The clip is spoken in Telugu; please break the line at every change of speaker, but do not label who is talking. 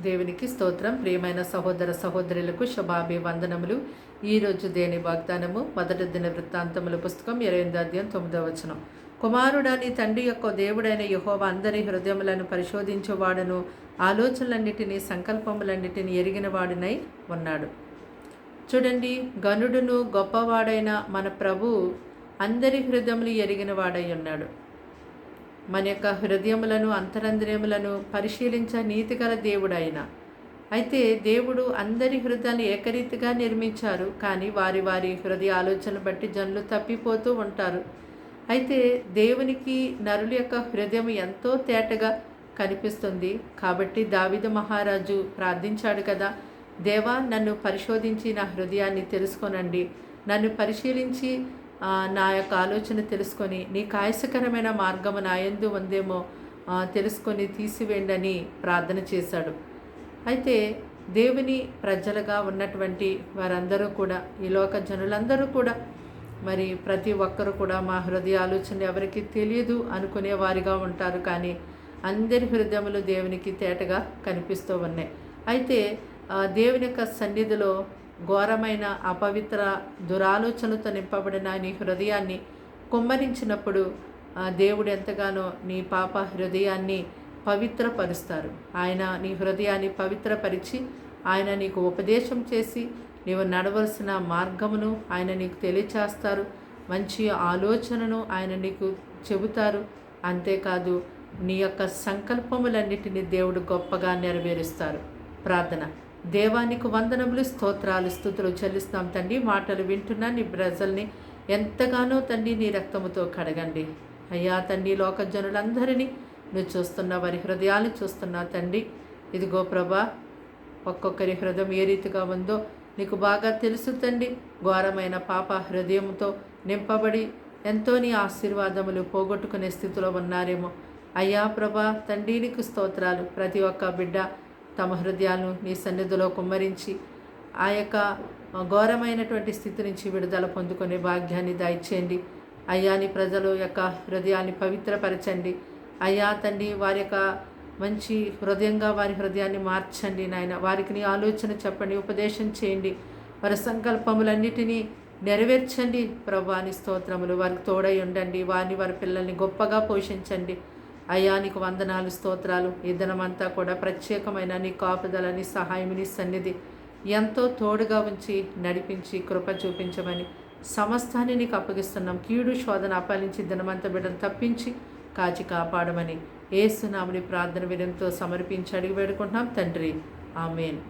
దేవునికి స్తోత్రం. ప్రియమైన సహోదర సహోదరులకు శుభాభివందనములు. ఈరోజు దేని వాగ్దానము మొదటి దిన వృత్తాంతముల పుస్తకం 28వ అధ్యాయం 9వ వచనం. కుమారుడని తండ్రి యొక్క దేవుడైన యెహోవా అందరి హృదయములను పరిశోధించువాడును, ఆలోచనలన్నిటినీ సంకల్పములన్నిటినీ ఎరిగినవాడునై ఉన్నాడు. చూడండి, గనుడును గొప్పవాడైన మన ప్రభు అందరి హృదయములు ఎరిగినవాడై ఉన్నాడు. మన యొక్క హృదయములను అంతరంద్రియములను పరిశీలించ నీతిగల దేవుడైన. అయితే దేవుడు అందరి హృదయాన్ని ఏకరీతిగా నిర్మించారు, కానీ వారి వారి హృదయ ఆలోచనలు బట్టి జనులు తప్పిపోతూ ఉంటారు. అయితే దేవునికి నరుల యొక్క హృదయం ఎంతో తేటగా కనిపిస్తుంది. కాబట్టి దావీదు మహారాజు ప్రార్థించాడు కదా, దేవా నన్ను పరిశోధించి నా హృదయాన్ని తెలుసుకొనండి, నన్ను పరిశీలించి నా యొక్క ఆలోచన తెలుసుకొని నీకు ఆయాసకరమైన మార్గము నా యందు ఉందేమో తెలుసుకొని తీసివేయండి అని ప్రార్థన చేశాడు. అయితే దేవుని ప్రజలుగా ఉన్నటువంటి వారందరూ కూడా, ఈ లోక జనులందరూ కూడా, మరి ప్రతి ఒక్కరు కూడా మా హృదయ ఆలోచన ఎవరికి తెలియదు అనుకునే వారిగా ఉంటారు. కానీ అందరి హృదయములు దేవునికి తేటగా కనిపిస్తూ ఉన్నాయి. అయితే దేవుని యొక్క సన్నిధిలో ఘోరమైన అపవిత్ర దురాలోచనలతో నింపబడిన నీ హృదయాన్ని కుమ్మరించినప్పుడు దేవుడు ఎంతగానో నీ పాప హృదయాన్ని పవిత్రపరుస్తారు. ఆయన నీ హృదయాన్ని పవిత్రపరిచి ఆయన నీకు ఉపదేశం చేసి నీవు నడవలసిన మార్గమును ఆయన నీకు తెలియచేస్తారు. మంచి ఆలోచనను ఆయన నీకు చెబుతారు. అంతేకాదు నీ యొక్క సంకల్పములన్నిటినీ దేవుడు గొప్పగా నెరవేరుస్తారు. ప్రార్థన. దేవానికి వందనములు, స్తోత్రాలు, స్తుతులు చెల్లిస్తాం తండ్రి. మాటలు వింటున్నా నీ ప్రజల్ని ఎంతగానో తండ్రి నీ రక్తముతో కడగండి అయ్యా. తండ్రి లోక జనులందరినీ నువ్వు చూస్తున్నా, వారి హృదయాన్ని చూస్తున్నా తండ్రి. ఇదిగో ప్రభా, ఒక్కొక్కరి హృదయం ఏ రీతిగా ఉందో నీకు బాగా తెలుసు తండ్రి. ఘోరమైన పాప హృదయంతో నింపబడి ఎంతో నీ ఆశీర్వాదములు పోగొట్టుకునే స్థితిలో ఉన్నారేమో అయ్యా. ప్రభా తండ్రి నీకు స్తోత్రాలు. ప్రతి ఒక్క బిడ్డ తమ హృదయాలను నీ సన్నిధిలో కుమ్మరించి ఆ యొక్క ఘోరమైనటువంటి స్థితి నుంచి విడుదల పొందుకునే భాగ్యాన్ని దయచేయండి అయ్యా. నీ ప్రజల యొక్క హృదయాన్ని పవిత్రపరచండి అయ్యా. తండ్రి వారి యొక్క మంచి హృదయంగా వారి హృదయాన్ని మార్చండి నాయన. వారికి నీ ఆలోచన చెప్పండి, ఉపదేశం చేయండి, వారి సంకల్పములన్నిటినీ నెరవేర్చండి ప్రభా. నీ స్తోత్రములు. వారికి తోడై ఉండండి, వారిని వారి పిల్లల్ని గొప్పగా పోషించండి అయ్యా. నీకు వందనాలు, స్తోత్రాలు. ఈ దినమంతా కూడా ప్రత్యేకమైన నీ కాపుదల, నీ సహాయం, నీ సన్నిధి ఎంతో తోడుగా ఉంచి నడిపించి కృప చూపించమని సమస్తాన్ని నీకు అప్పగిస్తున్నాం. కీడు శోధన అపాలించి దినమంతా బిడ్డను తప్పించి కాచి కాపాడమని యేసు నామమున ప్రార్థన వినంతో సమర్పించి అడిగి వేడుకుంటున్నాం తండ్రి. ఆమేన్.